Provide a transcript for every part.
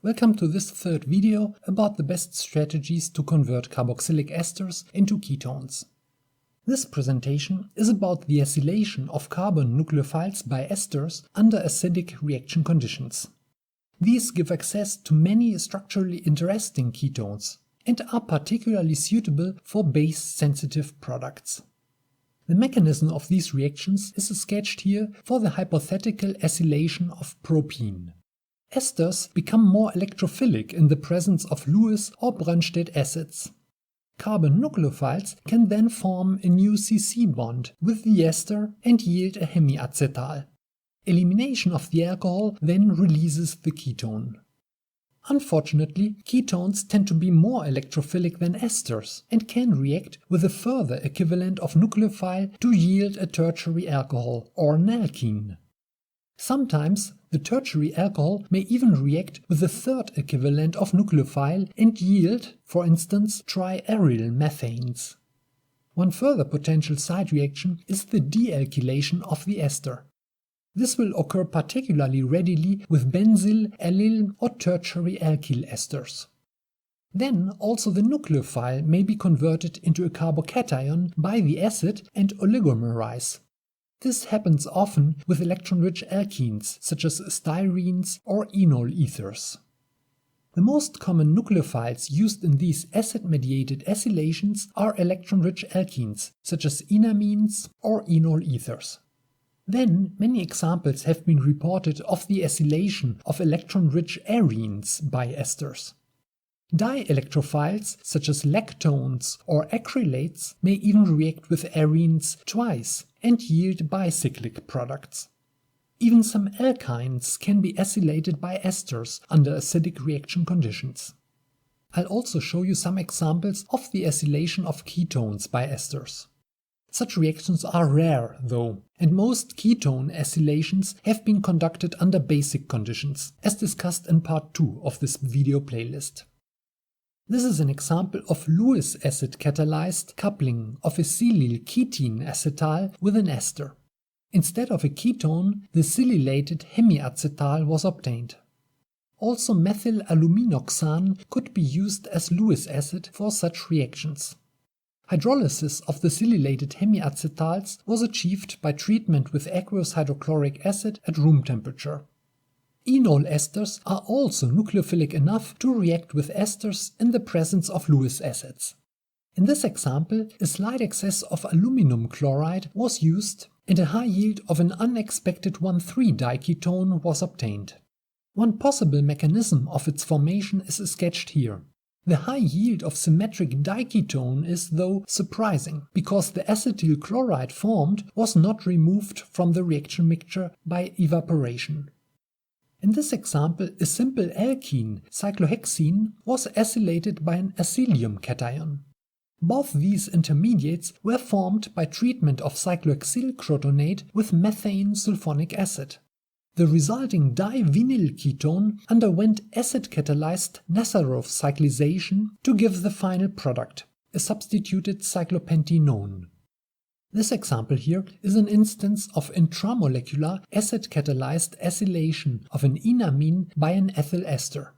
Welcome to this third video about the best strategies to convert carboxylic esters into ketones. This presentation is about the acylation of carbon nucleophiles by esters under acidic reaction conditions. These give access to many structurally interesting ketones and are particularly suitable for base-sensitive products. The mechanism of these reactions is sketched here for the hypothetical acylation of propene. Esters become more electrophilic in the presence of Lewis or Brønsted acids. Carbon nucleophiles can then form a new C-C bond with the ester and yield a hemiacetal. Elimination of the alcohol then releases the ketone. Unfortunately, ketones tend to be more electrophilic than esters and can react with a further equivalent of nucleophile to yield a tertiary alcohol, or an alkene. Sometimes the tertiary alcohol may even react with a third equivalent of nucleophile and yield, for instance, triaryl methanes. One further potential side reaction is the dealkylation of the ester. This will occur particularly readily with benzyl, allyl or tertiary alkyl esters. Then also the nucleophile may be converted into a carbocation by the acid and oligomerize. This happens often with electron-rich alkenes such as styrenes or enol ethers. The most common nucleophiles used in these acid-mediated acylations are electron-rich alkenes such as enamines or enol ethers. Then many examples have been reported of the acylation of electron-rich arenes by esters. Dielectrophiles such as lactones or acrylates may even react with arenes twice and yield bicyclic products. Even some alkynes can be acylated by esters under acidic reaction conditions. I'll also show you some examples of the acylation of ketones by esters. Such reactions are rare, though, and most ketone acylations have been conducted under basic conditions, as discussed in part 2 of this video playlist. This is an example of Lewis acid-catalyzed coupling of a silyl-ketene acetal with an ester. Instead of a ketone, the silylated hemiacetal was obtained. Also methylaluminoxane could be used as Lewis acid for such reactions. Hydrolysis of the silylated hemiacetals was achieved by treatment with aqueous hydrochloric acid at room temperature. Enol esters are also nucleophilic enough to react with esters in the presence of Lewis acids. In this example, a slight excess of aluminum chloride was used and a high yield of an unexpected 1,3-diketone was obtained. One possible mechanism of its formation is sketched here. The high yield of symmetric diketone is, though, surprising, because the acetyl chloride formed was not removed from the reaction mixture by evaporation. In this example, a simple alkene, cyclohexene, was acylated by an acylium cation. Both these intermediates were formed by treatment of cyclohexylcrotonate with methane sulfonic acid. The resulting divinyl ketone underwent acid-catalyzed Nazarov cyclization to give the final product, a substituted cyclopentenone. This example here is an instance of intramolecular acid-catalyzed acylation of an enamine by an ethyl ester.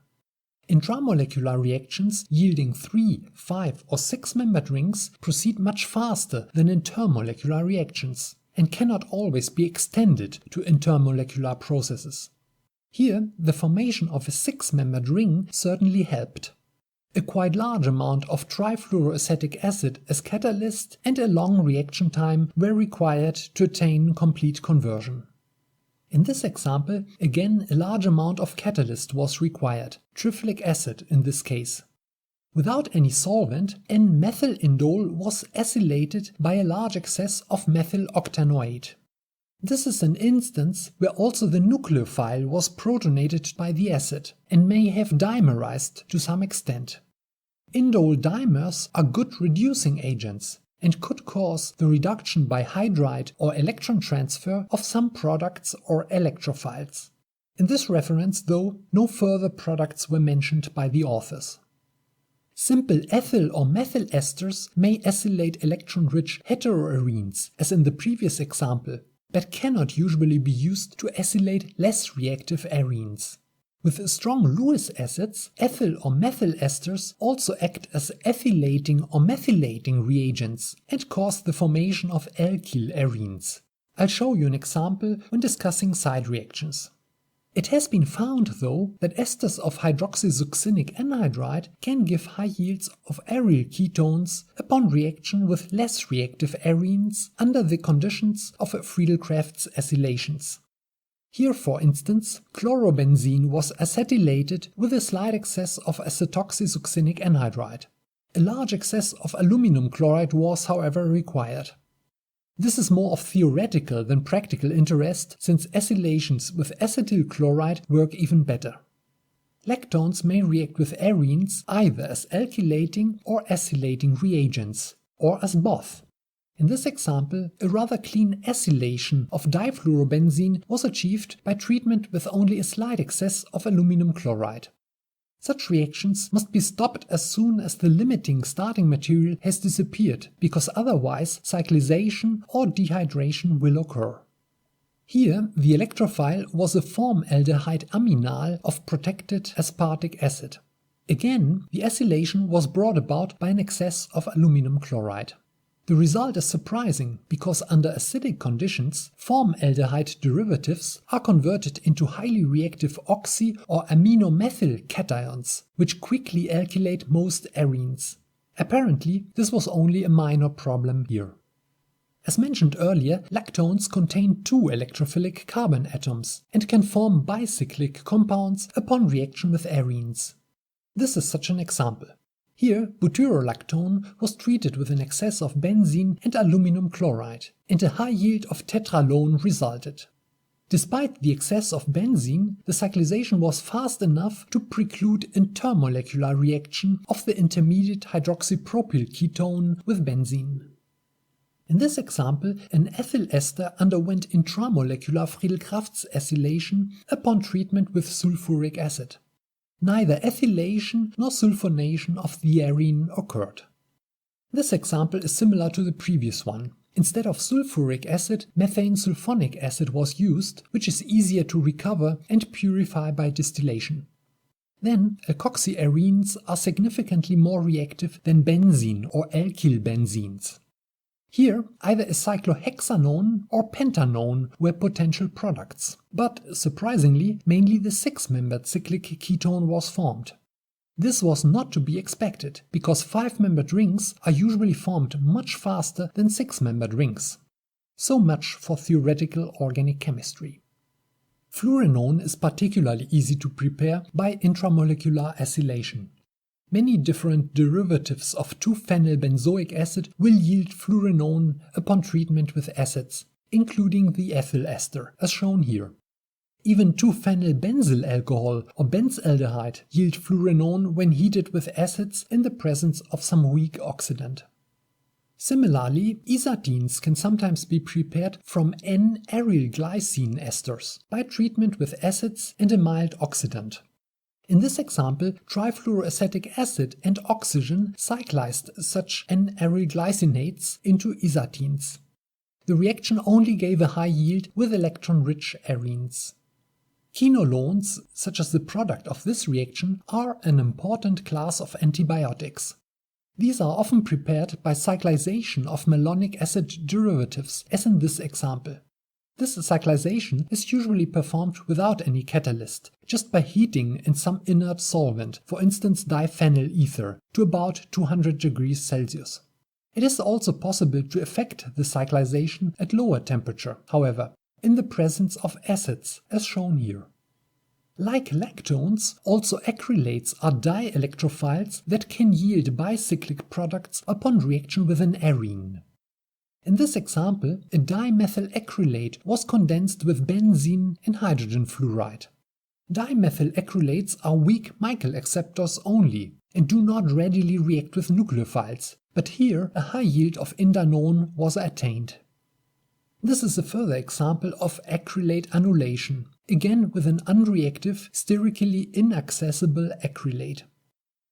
Intramolecular reactions yielding 3, 5 or 6-membered rings proceed much faster than intermolecular reactions and cannot always be extended to intermolecular processes. Here, the formation of a 6-membered ring certainly helped. A quite large amount of trifluoroacetic acid as catalyst and a long reaction time were required to attain complete conversion. In this example, again a large amount of catalyst was required, triflic acid in this case. Without any solvent, N-methyl indole was acylated by a large excess of methyl octanoate. This is an instance where also the nucleophile was protonated by the acid and may have dimerized to some extent. Indole dimers are good reducing agents and could cause the reduction by hydride or electron transfer of some products or electrophiles. In this reference, though, no further products were mentioned by the authors. Simple ethyl or methyl esters may acylate electron-rich heteroarenes, as in the previous example, but cannot usually be used to acylate less reactive arenes. With strong Lewis acids, ethyl or methyl esters also act as ethylating or methylating reagents and cause the formation of alkyl arenes. I'll show you an example when discussing side reactions. It has been found, though, that esters of hydroxysuccinic anhydride can give high yields of aryl ketones upon reaction with less reactive arenes under the conditions of Friedel-Crafts acylations. Here, for instance, chlorobenzene was acetylated with a slight excess of acetoxysuccinic anhydride. A large excess of aluminum chloride was, however, required. This is more of theoretical than practical interest, since acylations with acetyl chloride work even better. Lactones may react with arenes either as alkylating or acylating reagents, or as both. In this example, a rather clean acylation of difluorobenzene was achieved by treatment with only a slight excess of aluminum chloride. Such reactions must be stopped as soon as the limiting starting material has disappeared, because otherwise cyclization or dehydration will occur. Here, the electrophile was a formaldehyde aminal of protected aspartic acid. Again, the acylation was brought about by an excess of aluminum chloride. The result is surprising because under acidic conditions, formaldehyde derivatives are converted into highly reactive oxy- or aminomethyl cations, which quickly alkylate most arenes. Apparently, this was only a minor problem here. As mentioned earlier, lactones contain 2 electrophilic carbon atoms and can form bicyclic compounds upon reaction with arenes. This is such an example. Here, butyrolactone was treated with an excess of benzene and aluminum chloride, and a high yield of tetralone resulted. Despite the excess of benzene, the cyclization was fast enough to preclude intermolecular reaction of the intermediate hydroxypropyl ketone with benzene. In this example, an ethyl ester underwent intramolecular Friedel-Crafts acylation upon treatment with sulfuric acid. Neither ethylation nor sulfonation of the arene occurred. This example is similar to the previous one. Instead of sulfuric acid, methane sulfonic acid was used, which is easier to recover and purify by distillation. Then, alkoxyarenes are significantly more reactive than benzene or alkyl benzenes. Here, either a cyclohexanone or pentanone were potential products, but surprisingly, mainly the 6-membered cyclic ketone was formed. This was not to be expected, because 5-membered rings are usually formed much faster than 6-membered rings. So much for theoretical organic chemistry. Fluorenone is particularly easy to prepare by intramolecular acylation. Many different derivatives of 2-phenylbenzoic acid will yield fluorenone upon treatment with acids, including the ethyl ester, as shown here. Even 2-phenylbenzyl alcohol or benzaldehyde yield fluorenone when heated with acids in the presence of some weak oxidant. Similarly, isotenes can sometimes be prepared from N-aryl glycine esters by treatment with acids and a mild oxidant. In this example, trifluoroacetic acid and oxygen cyclized such N-aryl glycinates into isotenes. The reaction only gave a high yield with electron-rich arenes. Quinolones, such as the product of this reaction, are an important class of antibiotics. These are often prepared by cyclization of malonic acid derivatives, as in this example. This cyclization is usually performed without any catalyst, just by heating in some inert solvent, for instance diphenyl ether, to about 200 degrees Celsius. It is also possible to effect the cyclization at lower temperature, however, in the presence of acids, as shown here. Like lactones, also acrylates are dielectrophiles that can yield bicyclic products upon reaction with an arene. In this example, a dimethyl acrylate was condensed with benzene and hydrogen fluoride. Dimethyl acrylates are weak Michael acceptors only and do not readily react with nucleophiles, but here a high yield of indanone was attained. This is a further example of acrylate annulation, again with an unreactive, sterically inaccessible acrylate.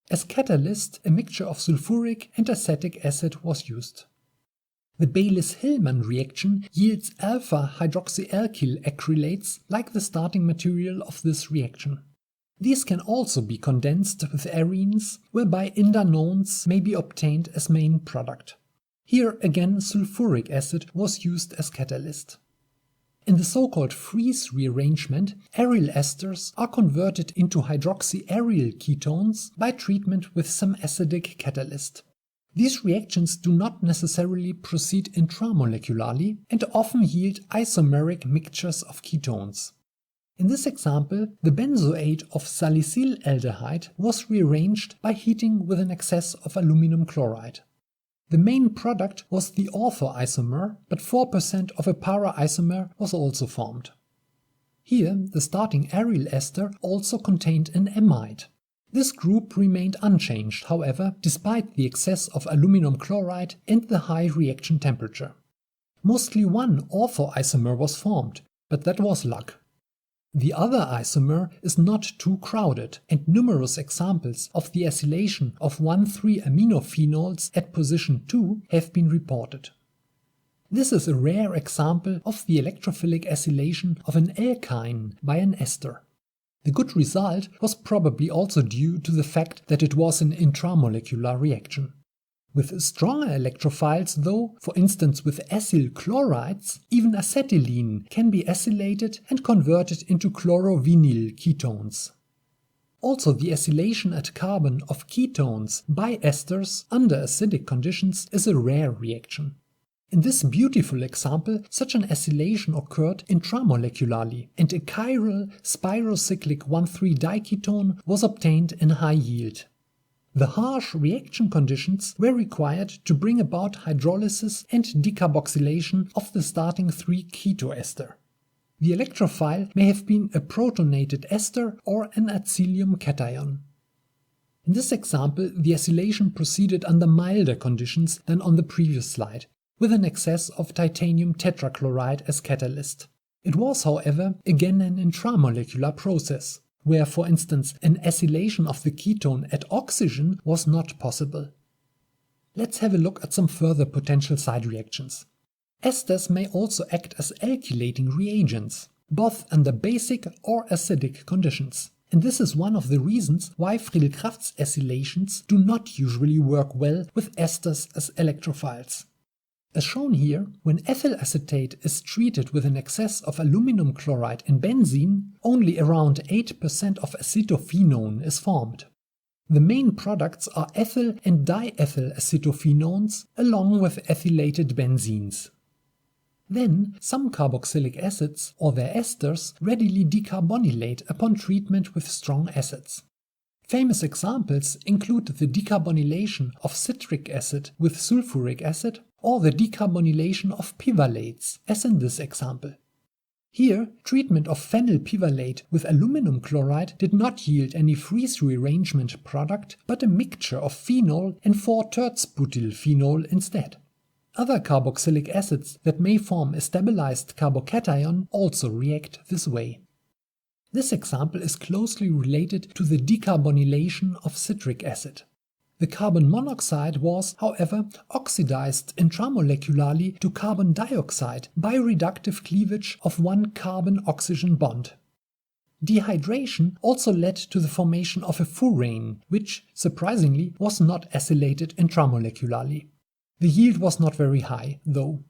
As catalyst, a mixture of sulfuric and acetic acid was used. The Baylis-Hillman reaction yields alpha-hydroxyalkyl acrylates like the starting material of this reaction. These can also be condensed with arenes, whereby indanones may be obtained as main product. Here again sulfuric acid was used as catalyst. In the so-called freeze rearrangement, aryl esters are converted into hydroxyaryl ketones by treatment with some acidic catalyst. These reactions do not necessarily proceed intramolecularly and often yield isomeric mixtures of ketones. In this example, the benzoate of salicylaldehyde was rearranged by heating with an excess of aluminum chloride. The main product was the orthoisomer, but 4% of a para-isomer was also formed. Here, the starting aryl ester also contained an amide. This group remained unchanged, however, despite the excess of aluminum chloride and the high reaction temperature. Mostly one orthoisomer was formed, but that was luck. The other isomer is not too crowded, and numerous examples of the acylation of 1,3-aminophenols at position 2 have been reported. This is a rare example of the electrophilic acylation of an alkyne by an ester. The good result was probably also due to the fact that it was an intramolecular reaction. With stronger electrophiles though, for instance with acyl chlorides, even acetylene can be acylated and converted into chlorovinyl ketones. Also, the acylation at carbon of ketones by esters under acidic conditions is a rare reaction. In this beautiful example, such an acylation occurred intramolecularly, and a chiral spirocyclic 1,3-diketone was obtained in high yield. The harsh reaction conditions were required to bring about hydrolysis and decarboxylation of the starting 3-keto ester. The electrophile may have been a protonated ester or an acylium cation. In this example, the acylation proceeded under milder conditions than on the previous slide, with an excess of titanium tetrachloride as catalyst. It was, however, again an intramolecular process, where, for instance, an acylation of the ketone at oxygen was not possible. Let's have a look at some further potential side reactions. Esters may also act as alkylating reagents, both under basic or acidic conditions. And this is one of the reasons why Friedel-Crafts acylations do not usually work well with esters as electrophiles. As shown here, when ethyl acetate is treated with an excess of aluminum chloride and benzene, only around 8% of acetophenone is formed. The main products are ethyl and diethyl acetophenones along with ethylated benzenes. Then, some carboxylic acids or their esters readily decarbonylate upon treatment with strong acids. Famous examples include the decarbonylation of citric acid with sulfuric acid or the decarbonylation of pivallates, as in this example. Here, treatment of phenylpivalate with aluminum chloride did not yield any freeze rearrangement product, but a mixture of phenol and 4-tertsbutylphenol instead. Other carboxylic acids that may form a stabilized carbocation also react this way. This example is closely related to the decarbonylation of citric acid. The carbon monoxide was, however, oxidized intramolecularly to carbon dioxide by reductive cleavage of one carbon-oxygen bond. Dehydration also led to the formation of a furane, which, surprisingly, was not acylated intramolecularly. The yield was not very high, though.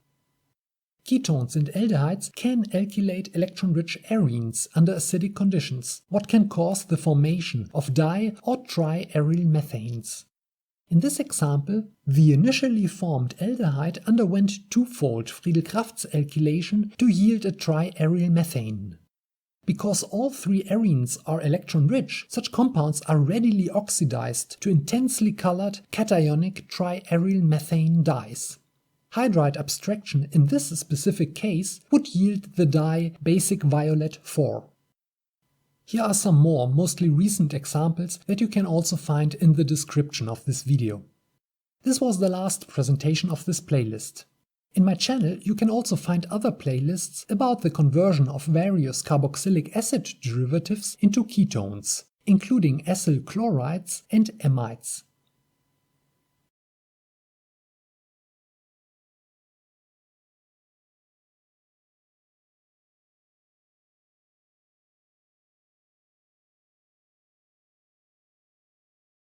Ketones and aldehydes can alkylate electron-rich arenes under acidic conditions, what can cause the formation of di- or triaryl methanes. In this example, the initially formed aldehyde underwent twofold Friedel-Crafts alkylation to yield a triaryl methane. Because all three arenes are electron-rich, such compounds are readily oxidized to intensely colored cationic triaryl methane dyes. Hydride abstraction in this specific case would yield the dye basic violet 4. Here are some more, mostly recent examples that you can also find in the description of this video. This was the last presentation of this playlist. In my channel you can also find other playlists about the conversion of various carboxylic acid derivatives into ketones, including acyl chlorides and amides.